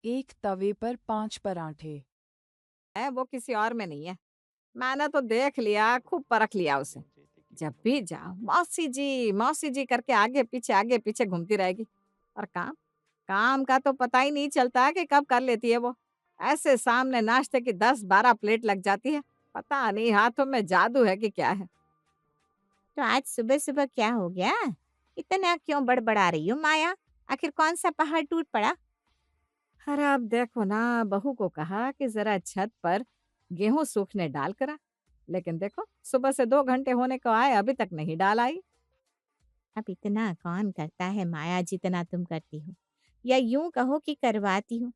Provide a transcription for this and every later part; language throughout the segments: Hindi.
एक तवे पर 5 पराठे। है वो किसी और में नहीं है। मैंने तो देख लिया, खूब परख लिया उसे। जब भी जाओ मौसी जी करके आगे पीछे घूमती रहेगी। और काम काम का तो पता ही नहीं चलता कि कब कर लेती है वो। ऐसे सामने नाश्ते की 10-12 प्लेट लग जाती है। पता नहीं हाथों में जादू है कि क्या है। तो आज सुबह-सुबह क्या हो गया? इतना क्यों बड़बड़ा रही हो माया? आखिर कौन सा पहाड़ टूट पड़ा? अरे अब देखो ना, बहू को कहा कि जरा छत पर गेहूं सूखने डाल करा। लेकिन देखो, सुबह से 2 घंटे होने को आए, अभी तक नहीं डाल आई। अब इतना कौन करता है माया जितना तुम करती हो? या यूं कहो कि करवाती हो?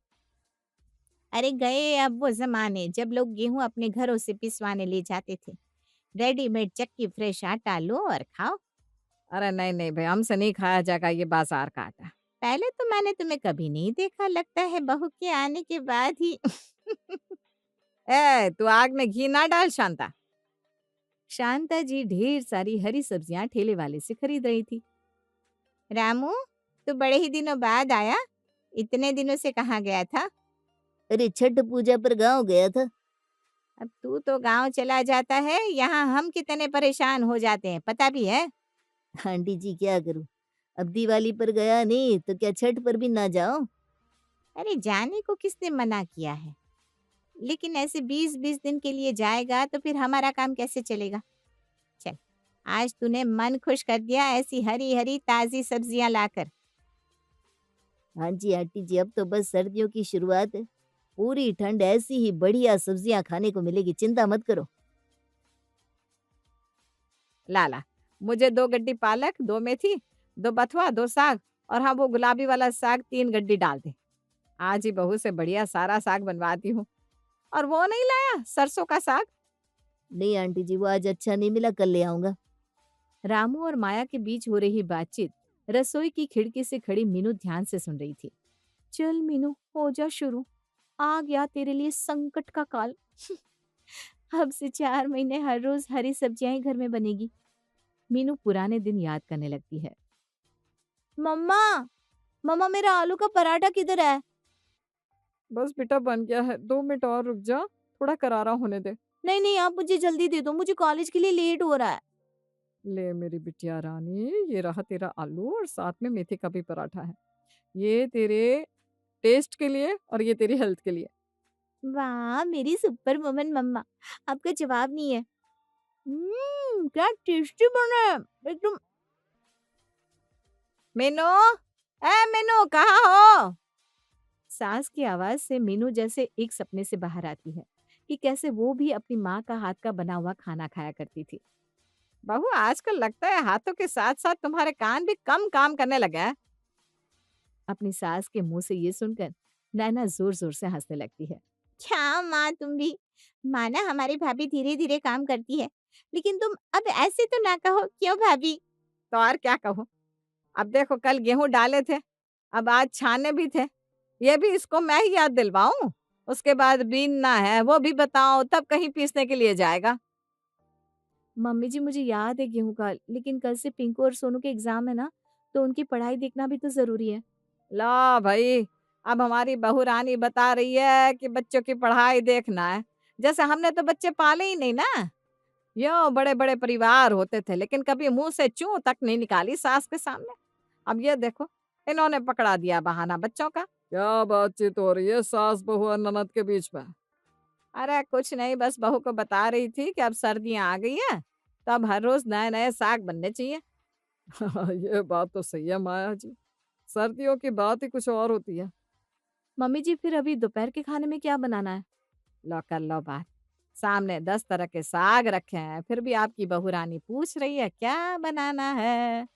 अरे गए अब वो ज़माने जब लोग गेहूं अपने घरों से पिसवाने ले जाते थे। रेडीमेड चक्की फ्रेश आटा लो और खाओ। अरे नहीं नहीं भाई, हमसे नहीं खाया जाएगा ये बाजार का आटा। पहले तो मैंने तुम्हें कभी नहीं देखा, लगता है बहू के आने के बाद ही। ए तू आग में घी ना डाल शांता। शांता जी ढेर सारी हरी सब्जियां ठेले वाले से खरीद रही थी। रामू, तू बड़े ही दिनों बाद आया। इतने दिनों से कहाँ गया था? अरे छठ पूजा पर गाँव गया था। अब तू तो गांव चला जाता है, यहाँ हम कितने परेशान हो जाते हैं, पता भी है। आंटी जी क्या करूँ? अब दिवाली पर गया नहीं तो क्या छठ पर भी ना जाऊँ? अरे जाने को किसने मना किया है? लेकिन ऐसे 20-20 दिन के लिए जाएगा तो फिर हमारा काम कैसे चलेगा? चल, आज तूने मन खुश कर दिया ऐसी हरी हरी ताजी सब्जियां लाकर। हाँ जी आंटी जी, अब तो बस सर्दियों की शुरुआत है। पूरी ठंड ऐसी ही बढ़िया सब्जियाँ खाने को मिलेगी, चिंता मत करो। ला ला, मुझे 2 गड्डी पालक, 2 मेथी, 2 बथुआ, 2 साग, और हाँ वो गुलाबी वाला साग 3 गड्डी डाल दे। आज ही बहू से बढ़िया सारा साग बनवाती हूँ। और वो नहीं लाया सरसों का साग? नहीं आंटी जी, वो आज अच्छा नहीं मिला, कल ले आऊँगा। रामू और माया के बीच हो रही बातचीत रसोई की खिड़की से खड़ी मीनू ध्यान से सुन रही थी। चल मीनू, हो जा शुरू। आ गया तेरे लिए संकट का काल। अब से 4 महीने हर रोज हरी सब्जियां ही घर में बनेगी। मीनू पुराने दिन याद करने लगती है। मम्मा, मम्मा मेरा आलू का पराठा किधर है? बस बेटा बन गया है, 2 मिनट और रुक जा, थोड़ा करारा होने दे। नहीं नहीं, आप मुझे जल्दी दे दो, मुझे कॉलेज के लिए लेट हो रहा है। ले मेरी बिटिया रानी, ये रहा तेरा आलू और साथ में मेथी का भी पराठा है। ये तेरे टेस्ट के लिए और ये तेरी हेल्थ के लिए। वाह मेरी सुपर वुमन मम्मा, आपका जवाब नहीं है। क्या टेस्टी बना है एकदम। मीनू, ए मीनू कहाँ हो? सास की आवाज से मीनू जैसे एक सपने से बाहर आती है कि कैसे वो भी अपनी माँ का हाथ का बना हुआ खाना खाया करती थी। बहू आजकल लगता है हाथों के साथ साथ तुम्हारे कान भी कम काम करने लगे हैं। अपनी सास के मुंह से ये सुनकर नैना जोर जोर से हंसने लगती है। क्या माँ तुम भी। माना हमारी भाभी धीरे धीरे काम करती है, लेकिन तुम अब ऐसे तो ना कहो, क्यों भाभी? तो और क्या कहूँ? अब देखो, कल गेहूं डाले थे, अब आज छाने भी थे। ये भी इसको मैं ही याद दिलवाऊं? उसके बाद बीनना है, वो भी बताओ, तब कहीं पीसने के लिए जाएगा। मम्मी जी मुझे याद है गेहूं का, लेकिन कल से पिंकू और सोनू के एग्जाम है ना, तो उनकी पढ़ाई देखना भी तो जरूरी है। ला भाई, अब हमारी बहू रानी बता रही है कि बच्चों की पढ़ाई देखना है। जैसे हमने तो बच्चे पाले ही नहीं ना। यो बड़े बड़े परिवार होते थे, लेकिन कभी मुंह से चूं तक नहीं निकाली सास के सामने। अब ये देखो, इन्होंने पकड़ा दिया बहाना बच्चों का। क्या बातचीत हो रही है सास बहू और ननद के बीच में? अरे कुछ नहीं, बस बहू को बता रही थी कि अब सर्दियां आ गई है, तो अब हर रोज नए नए साग बनने चाहिए। ये बात तो सही है माया जी, सर्दियों की बात ही कुछ और होती है। मम्मी जी फिर अभी दोपहर के खाने में क्या बनाना है? लो कर लो बात। सामने 10 तरह के साग रखे हैं, फिर भी आपकी बहू रानी पूछ रही है क्या बनाना है।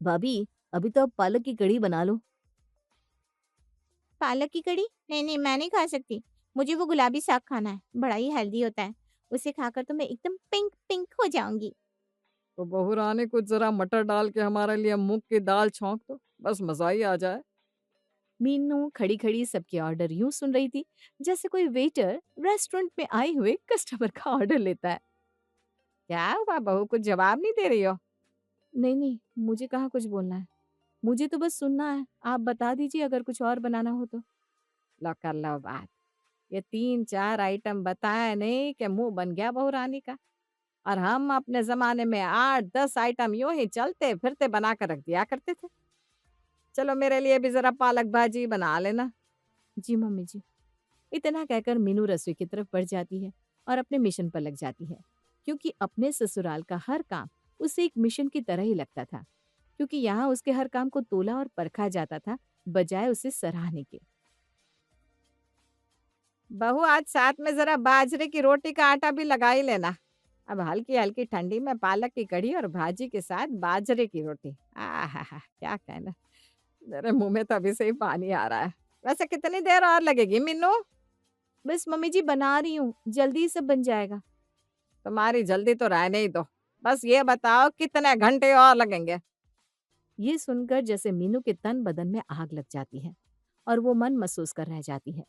भाभी, अभी तो आप पालक की कढ़ी बना लो। पालक की कड़ी? नहीं नहीं, मैं नहीं खा सकती। मुझे वो गुलाबी साग खाना है, बड़ा ही हेल्दी होता है। उसे खाकर तो मैं एकदम पिंक पिंक हो जाऊंगी। तो बहू रानी कुछ जरा मटर डाल के हमारे लिए मूंग की दाल छौंक दो, बस मजा ही आ जाए। मीनू खड़ी खड़ी सबके ऑर्डर यूं सुन रही थी जैसे कोई वेटर रेस्टोरेंट में आए हुए कस्टमर का ऑर्डर लेता है। क्या हुआ बहू, कुछ जवाब नहीं दे रही हो? नहीं नहीं, मुझे कहाँ कुछ बोलना है, मुझे तो बस सुनना है। आप बता दीजिए अगर कुछ और बनाना हो तो। लो कर लो बात। ये 3-4 आइटम बताए नहीं कि मुँह बन गया बहू रानी का। और हम अपने ज़माने में 8-10 आइटम यूँ ही चलते-फिरते बना कर रख दिया करते थे। चलो मेरे लिए भी ज़रा पालक भाजी बना लेना। जी मम्मी जी। इतना कहकर मीनू रसोई की तरफ बढ़ जाती है और अपने मिशन पर लग जाती है, क्योंकि अपने ससुराल का हर काम उसे एक मिशन की तरह ही लगता था, क्योंकि यहाँ उसके हर काम को तोला और परखा जाता था, बजाय उसे सराहने के। बहू आज साथ में ज़रा बाजरे की रोटी का आटा भी लगा ही लेना। अब हल्की-हल्की ठंडी में पालक की कढ़ी और भाजी के साथ बाजरे की रोटी। आहाहा! क्या कहना। मेरे मुँह में तो अभी से ही पानी आ रहा है। वैसे कितनी देर और लगेगी मीनू? बस मम्मी जी बना रही हूँ, जल्दी ही सब बन जाएगा। तुम्हारी जल्दी तो रहने ही दो। बस ये बताओ कितने घंटे और लगेंगे? ये सुनकर जैसे मीनू के तन बदन में आग लग जाती है और वो मन महसूस कर रह जाती है।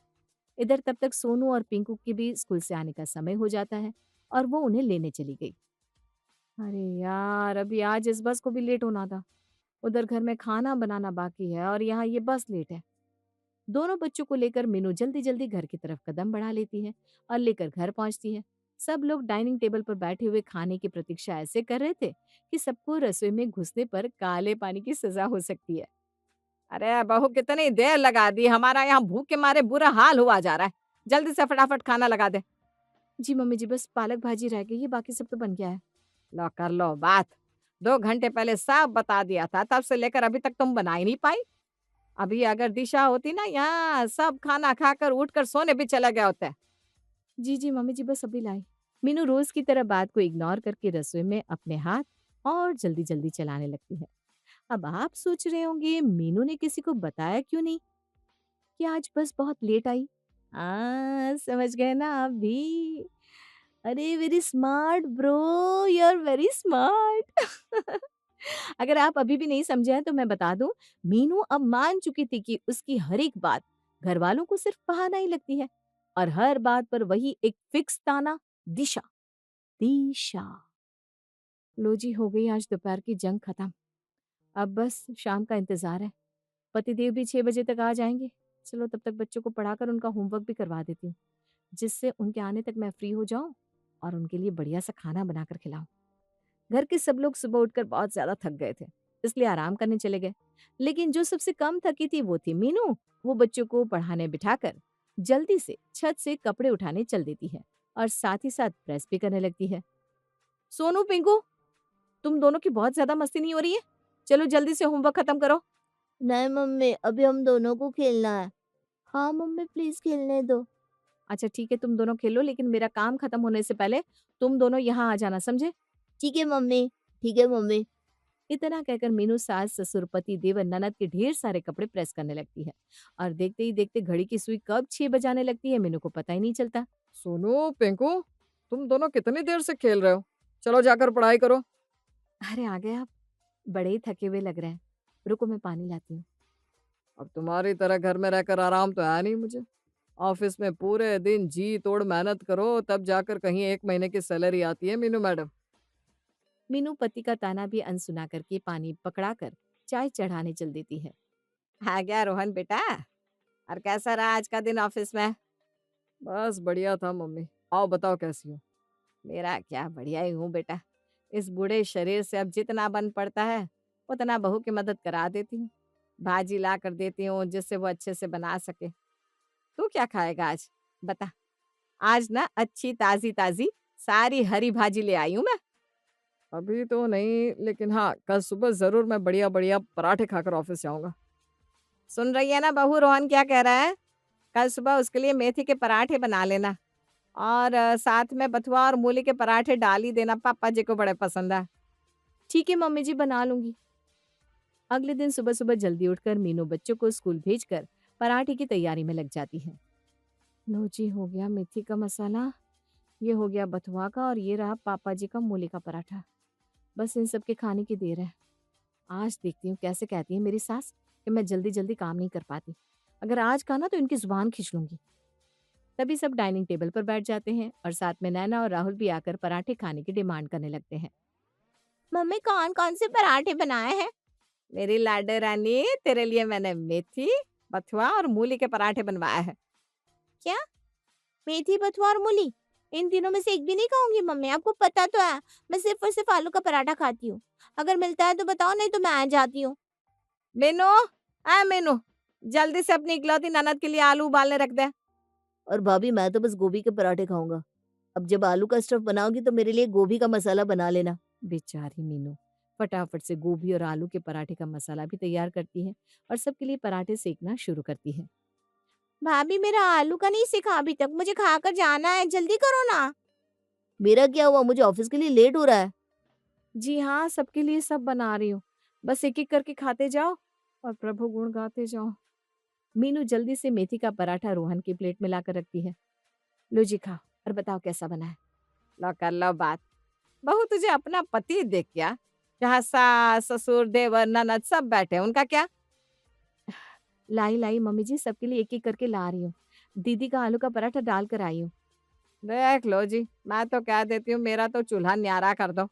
इधर तब तक सोनू और पिंकू के भी स्कूल से आने का समय हो जाता है और वो उन्हें लेने चली गई। अरे यार, अभी आज इस बस को भी लेट होना था। उधर घर में खाना बनाना बाकी है और यहाँ ये बस लेट है। दोनों बच्चों को लेकर मीनू जल्दी जल्दी घर की तरफ कदम बढ़ा लेती है और लेकर घर पहुंचती है। सब लोग डाइनिंग टेबल पर बैठे हुए खाने की प्रतीक्षा ऐसे कर रहे थे कि सबको रसोई में घुसने पर काले पानी की सजा हो सकती है। अरे बहू कितनी देर लगा दी, हमारा यहाँ भूख के मारे बुरा हाल हुआ जा रहा है। जल्दी से फटाफट खाना लगा दे। जी मम्मी जी, बस पालक भाजी रह गई है, बाकी सब तो बन गया है। लो कर लो बात। 2 घंटे पहले सब बता दिया था, तब से लेकर अभी तक तुम बना ही नहीं पाई। अभी अगर दिशा होती ना यहाँ, सब खाना खाकर उठकर सोने भी चले गए होते। जी जी मम्मी जी, बस अभी लाई। मीनू रोज की तरह बात को इग्नोर करके रसोई में अपने हाथ और जल्दी जल्दी चलाने लगती है। अब आप सोच रहे होंगे मीनू ने किसी को बताया क्यों नहीं कि आज बस बहुत लेट आई। समझ गए ना आप भी। अरे very smart bro, you are very smart. अगर आप अभी भी नहीं समझे हैं तो मैं बता दूं, मीनू अब मान चुकी थी कि उसकी हर एक बात घर वालों को सिर्फ बहाना ही लगती है और हर बात पर वही एक फिक्स ताना, दिशा दिशा। लो जी, हो गई आज दोपहर की जंग खत्म। अब बस शाम का इंतजार है। पतिदेव भी 6 बजे तक आ जाएंगे। चलो तब तक बच्चों को पढ़ाकर उनका होमवर्क भी करवा देती हूँ, जिससे उनके आने तक मैं फ्री हो जाऊं और उनके लिए बढ़िया सा खाना बनाकर खिलाऊं। घर के सब लोग सुबह उठकर बहुत ज्यादा थक गए थे, इसलिए आराम करने चले गए। लेकिन जो सबसे कम थकी थी वो थी मीनू। वो बच्चों को पढ़ाने बिठाकर जल्दी से छत से कपड़े उठाने चल देती है और साथ ही साथ प्रेस भी करने लगती है। सोनू, पिंकू, तुम दोनों की बहुत ज्यादा मस्ती नहीं हो रही है? चलो जल्दी से होमवर्क खत्म करो। नहीं मम्मी, अभी हम दोनों को खेलना है। हाँ मम्मी, प्लीज खेलने दो। अच्छा ठीक है, तुम दोनों खेलो, लेकिन मेरा काम खत्म होने से पहले तुम दोनों यहाँ आ जाना, समझे? ठीक है मम्मी। ठीक है मम्मी। इतना कहकर मीनू सास, ससुर, पति, देवर, ननद के ढेर सारे कपड़े प्रेस करने लगती है और देखते ही देखते घड़ी की सुई कब 6 बजाने लगती है मीनू को पता ही नहीं चलता। सोनू, पिंकू, तुम दोनों कितनी देर से खेल रहे हो? चलो जाकर पढ़ाई करो। अरे आ गए आप, बड़े ही थके हुए लग रहे हैं। रुको मैं पानी लाती हूँ। अब तुम्हारी तरह घर में रहकर आराम तो है नहीं मुझे। ऑफिस में पूरे दिन जी तोड़ मेहनत करो, तब जाकर कहीं 1 महीने की सैलरी आती है मीनू मैडम। मीनू पति का ताना भी अनसुना करके पानी पकड़ाकर चाय चढ़ाने चल देती है। आ गया रोहन बेटा। और कैसा रहा आज का दिन ऑफिस में? बस बढ़िया था मम्मी। आओ बताओ कैसी हो? मेरा क्या, बढ़िया ही हूँ बेटा। इस बूढ़े शरीर से अब जितना बन पड़ता है उतना बहू की मदद करा देती हूँ। भाजी ला कर देती हूँ जिससे वो अच्छे से बना सके। तू क्या खाएगा आज? बता। आज ना अच्छी ताजी ताजी सारी हरी भाजी ले आई हूँ मैं। अभी तो नहीं, लेकिन हाँ कल सुबह जरूर मैं बढ़िया बढ़िया पराठे खाकर ऑफिस जाऊंगा। सुन रही है ना बहू, रोहन क्या कह रहा है? कल सुबह उसके लिए मेथी के पराठे बना लेना और साथ में बथुआ और मूली के पराठे डाल ही देना, पापा जी को बड़े पसंद है। ठीक है मम्मी जी, बना लूंगी। अगले दिन सुबह सुबह जल्दी उठकर मीनू बच्चों को स्कूल भेजकर पराठे की तैयारी में लग जाती है। लो जी, हो गया मेथी का मसाला, ये हो गया बथुआ का और ये रहा पापा जी का मूली का पराठा। बस इन सब के खाने की देर है। आज देखती हूँ कैसे कहती है मेरी सास कि मैं जल्दी जल्दी काम नहीं कर पाती। अगर आज कहा ना तो इनकी जुबान खींच लूंगी। तभी सब डाइनिंग टेबल पर बैठ जाते हैं और साथ में नैना और राहुल भी आकर पराठे खाने की डिमांड करने लगते हैं। मम्मी, कौन कौन से पराठे बनाए हैं? मेरी लाडो रानी, तेरे लिए मैंने मेथी बथुआ और मूली के पराठे बनवाए हैं। क्या? मेथी, बथुआ और मूली? इन तीनों में से एक भी नहीं खाऊंगी मम्मी, आपको पता तो है मैं सिर्फ और सिर्फ आलू का पराठा खाती हूँ। अगर मिलता है तो बताओ, नहीं तो मैं आ जाती हूँ। मीनू, मीनू, जल्दी से अपनी इकलौती ननद के लिए आलू उबालने रख दे। और भाभी मैं तो बस गोभी के पराठे खाऊँगा। अब जब आलू का स्टफ़ बनाओगी तो मेरे लिए गोभी का मसाला बना लेना। बेचारी मीनू फटाफट से गोभी और आलू के पराठे का मसाला भी तैयार करती है और सबके लिए पराठे सेकना शुरू करती है। भाभी मेरा आलू का नहीं सिखा अभी तक, मुझे खाकर जाना है, जल्दी करो ना। मेरा क्या हुआ? मुझे ऑफ़िस के लिए लेट हो रहा है। जी हाँ, सबके लिए सब बना रही हूँ। बस एक-एक करके खाते जाओ और प्रभु गुण गाते जाओ। मीनू जल्दी से मेथी का पराठा रोहन की प्लेट में लाकर रखती है। लो जी खाओ और बताओ कैसा बना है। लो कर लो बात। बहू तुझे अपना पति देख क्या? जहाँ सास, ससुर, देवर, ननद सब बैठे हैं, उनका क्या? लाई मम्मी जी सबके लिए एक-एक करके ला रही हूँ। दीदी का आलू का पराठा डाल कर आई हूँ। देख लो जी, मैं तो कह देती हूँ मेरा तो चूल्हा न्यारा कर दो।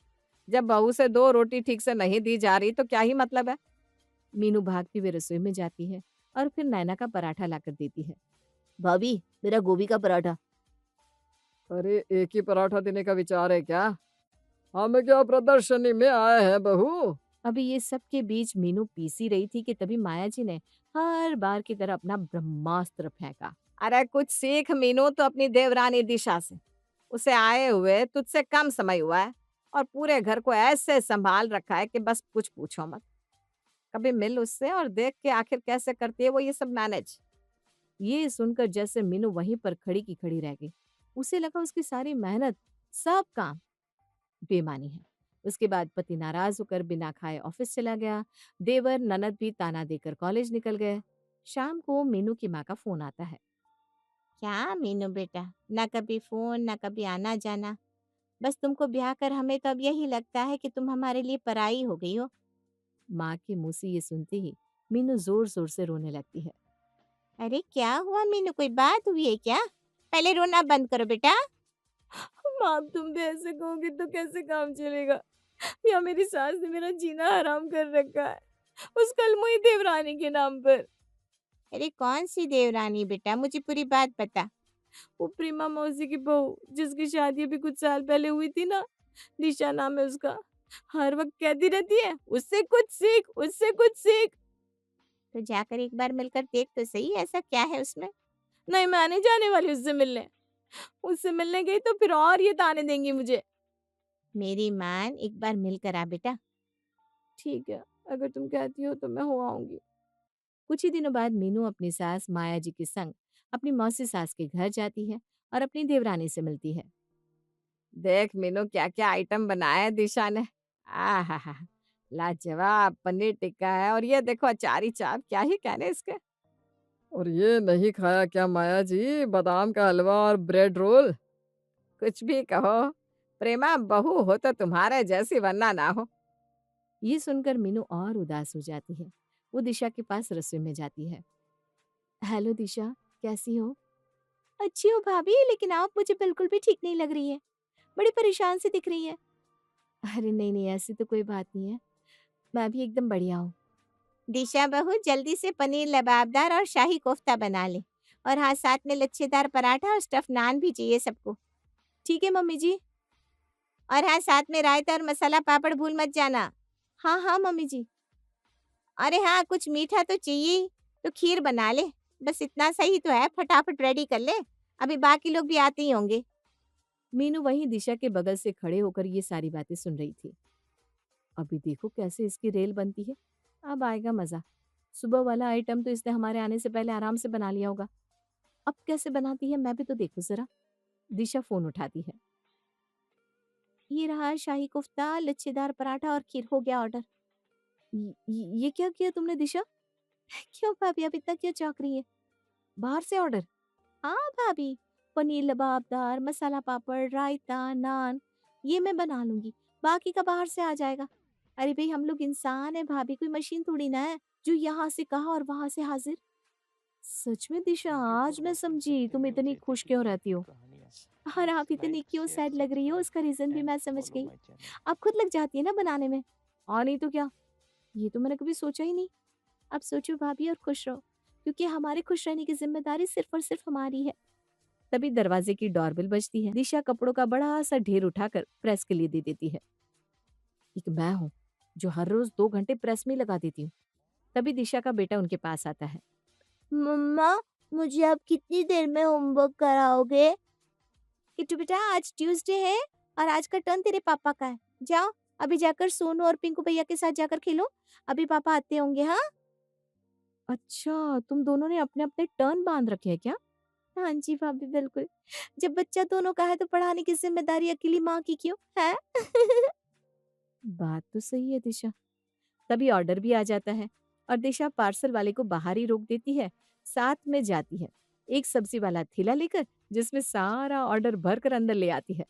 जब बहू से 2 रोटी ठीक से नहीं दी जा रही तो क्या ही मतलब है? मीनू भागती हुई रसोई में जाती है और फिर नैना का पराठा लाकर देती है। भाभी, मेरा गोभी का पराठा। अरे एक ही पराठा देने का विचार है क्या? हम क्या प्रदर्शनी में आए हैं बहू? अभी ये सब के बीच मीनू पीसी रही थी कि तभी माया जी ने हर बार की तरह अपना ब्रह्मास्त्र फेंका। अरे कुछ सीख मीनू तो अपनी देवरानी दिशा से। उसे आए हुए तुझसे कम समय हुआ है और पूरे घर को ऐसे संभाल रखा है कि बस कुछ पूछो मत। कभी मिल उससे और देख के आखिर कैसे करती है वो ये सब मैनेज। ये सुनकर जैसे मीनू वहीं पर खड़ी की खड़ी रह गई। उसे लगा उसकी सारी मेहनत, सब काम बेमानी है। उसके बाद पति नाराज होकर बिना खाए ऑफिस चला गया। देवर ननद भी ताना देकर कॉलेज निकल गए। शाम को मीनू की माँ का फोन आता है। क्या मीनू बेटा, ना कभी फोन ना कभी आना जाना, बस तुमको ब्याह कर हमें तो अब यही लगता है कि तुम हमारे लिए पराई हो गई हो। माँ के मुंह से ये सुनते ही मीनू जोर जोर से रोने लगती है। अरे क्या हुआ मीनू, कोई बात हुई है क्या? पहले रोना बंद करो बेटा। माँ तुम भी ऐसे कहोगे तो कैसे काम चलेगा? या मेरी सास ने मेरा जीना हराम कर रखा है उस कलमुई देवरानी के नाम पर। अरे कौन सी देवरानी बेटा, मुझे पूरी बात बता। वो प्रेमा मौसी की बहू जिसकी शादी अभी कुछ साल पहले हुई थी ना, दिशा नाम है उसका। हर वक्त कहती रहती है उससे कुछ सीख, उससे कुछ सीख। तो जाकर एक बार मिलकर देख तो सही, ऐसा क्या है उसमें? नहीं मैं नहीं जाने वाली उससे मिलने। उससे मिलने गई तो फिर और ये ताने देंगी मुझे। मेरी मान, एक बार मिलकर आ बेटा। ठीक है, अगर तुम कहती हो तो मैं हो आऊंगी। कुछ ही दिनों बाद मीनू अपनी सास माया जी के संग अपनी मौसी सास के घर जाती है और अपनी देवरानी से मिलती है। देख मीनू क्या क्या आइटम बनाया है दिशा ने। आहा, लाजवाब पनीर टिक्का है और ये देखो अचारी चाप, क्या ही कहने इसके। और ये नहीं खाया क्या माया जी? बादाम का हलवा और ब्रेड रोल? कुछ भी कहो, प्रेमा बहू हो तो तुम्हारे जैसी वरना ना हो। ये सुनकर मीनू और उदास हो जाती है। वो दिशा के पास रसोई में जाती है। हेलो दिशा, कैसी हो? अच्छी हो भाभी, लेकिन आप मुझे बिल्कुल भी ठीक नहीं लग रही है। बड़ी परेशान सी दिख रही है। अरे नहीं नहीं, ऐसी तो कोई बात नहीं है, मैं भी एकदम बढ़िया हूँ। दिशा बहू, जल्दी से पनीर लबाबदार और शाही कोफ्ता बना ले। और हाँ, साथ में लच्छेदार पराठा और स्टफ नान भी चाहिए सबको। ठीक है मम्मी जी। और हाँ, साथ में रायता और मसाला पापड़ भूल मत जाना। हाँ हाँ मम्मी जी। अरे हाँ, कुछ मीठा तो चाहिए ही, तो खीर बना ले। बस इतना सही तो है, फटाफट रेडी कर ले, अभी बाकी लोग भी आते ही होंगे। मीनू वहीं दिशा के बगल से खड़े होकर ये सारी बातें सुन रही थी। अभी देखो कैसे इसकी रेल बनती है, अब आएगा मजा। सुबह वाला आइटम तो इसने हमारे आने से पहले आराम से बना लिया होगा। अब कैसे बनाती है मैं भी तो देखूं जरा। दिशा फोन उठाती है। ये रहा शाही कोफ्ता, लच्छेदार पराठा और खीर, हो गया ऑर्डर। ये क्या किया तुमने दिशा? क्यों भाभी, अब इतना क्यों चौंक रही है? बाहर से ऑर्डर? हाँ भाभी, पनीर लबाबदार, मसाला पापड़, रायता, नान, ये मैं बना लूंगी, बाकी का बाहर से आ जाएगा। अरे भाई हम लोग इंसान है भाभी, कोई मशीन थोड़ी ना है जो यहाँ से कहा और वहां से हाजिर। सच में दिशा, आज मैं समझी तुम इतनी खुश क्यों रहती हो। और आप इतनी क्यों सैड लग रही हो, उसका रीजन भी मैं समझ गई। आप खुद लग जाती है ना बनाने में, और नहीं तो क्या। ये तो मैंने कभी सोचा ही नहीं। अब सोचो भाभी और खुश रहो। क्योंकि हमारे खुश रहने की जिम्मेदारी सिर्फ और सिर्फ हमारी है। तभी दरवाजे की डोरबेल बजती है। दिशा कपड़ों का बड़ा सा ढेर उठाकर प्रेस के लिए दे देती है। एक मैं हूँ जो हर रोज 2 घंटे प्रेस में लगा देती हूँ। तभी दिशा का बेटा उनके पास आता है। मम्मा, मुझे आप कितनी देर में होमवर्क कराओगे? किट्टू बेटा, आज ट्यूसडे है और आज का टर्न तेरे पापा का है। जाओ, अभी जाकर सोनू और पिंकू भैया के साथ जाकर खेलो। अभी पापा आते होंगे। हाँ, अच्छा, तुम दोनों ने अपने अपने टर्न बांध रखे हैं क्या? हाँ जी भाभी, बिल्कुल। जब बच्चा दोनों का है तो पढ़ाने की जिम्मेदारी अकेली माँ की क्यों है? बात तो सही है दिशा। तभी ऑर्डर भी आ जाता है और दिशा पार्सल वाले को बाहर ही रोक देती है। साथ में जाती है एक सब्जी वाला थैला लेकर, जिसमें सारा ऑर्डर भर कर अंदर ले आती है।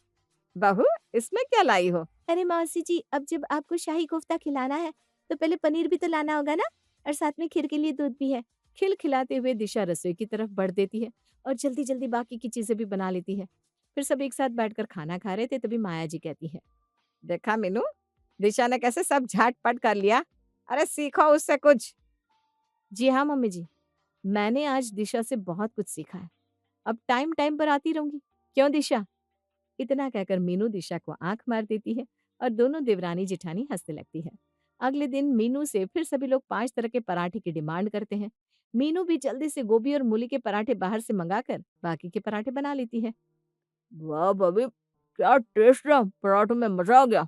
बहू, इसमें क्या लाई हो? अरे मौसी जी, अब जब आपको शाही कोफ्ता खिलाना है तो पहले पनीर भी तो लाना होगा ना, और साथ में खीर के लिए दूध भी है। खिलखिलाते हुए दिशा रसोई की तरफ बढ़ देती है और जल्दी जल्दी बाकी की चीजें भी बना लेती है। फिर सब एक साथ बैठकर खाना खा रहे थे, तभी माया जी कहती है। देखा मीनू, दिशा ने कैसे सब झटपट कर लिया। अरे सीखो उससे कुछ। जी हाँ मम्मी जी, मैंने आज दिशा से बहुत कुछ सीखा है। अब टाइम टाइम पर आती रहूंगी। क्यों दिशा? इतना कहकर मीनू दिशा को आंख मार देती है और दोनों देवरानी जेठानी हंसने लगती है। अगले दिन मीनू से फिर सभी लोग 5 तरह के पराठे की डिमांड करते हैं। मीनू भी जल्दी से गोभी और मूली के पराठे बाहर से मंगाकर बाकी के पराठे बना लेती है। वाह भाभी, क्या टेस्ट है पराठों में, मजा आ गया।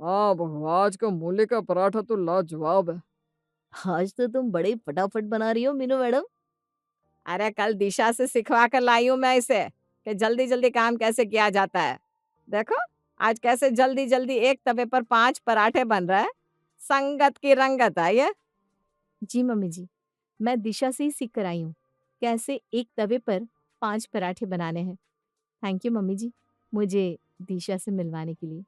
हाँ बहू, आज का मूली का पराठा तो लाजवाब है। आज तो तुम बड़े फटाफट बना रही हो मीनू मैडम। अरे कल दिशा से सिखवा कर लाई हूँ मैं इसे कि जल्दी जल्दी काम कैसे किया जाता है। देखो, आज कैसे जल्दी जल्दी एक तवे पर 5 पराठे बन रहा है। संगत की रंगत है ये। जी मम्मी जी, मैं दिशा से ही सीख कर आई हूँ कैसे एक तवे पर 5 पराठे बनाने हैं। थैंक यू मम्मी जी, मुझे दिशा से मिलवाने के लिए।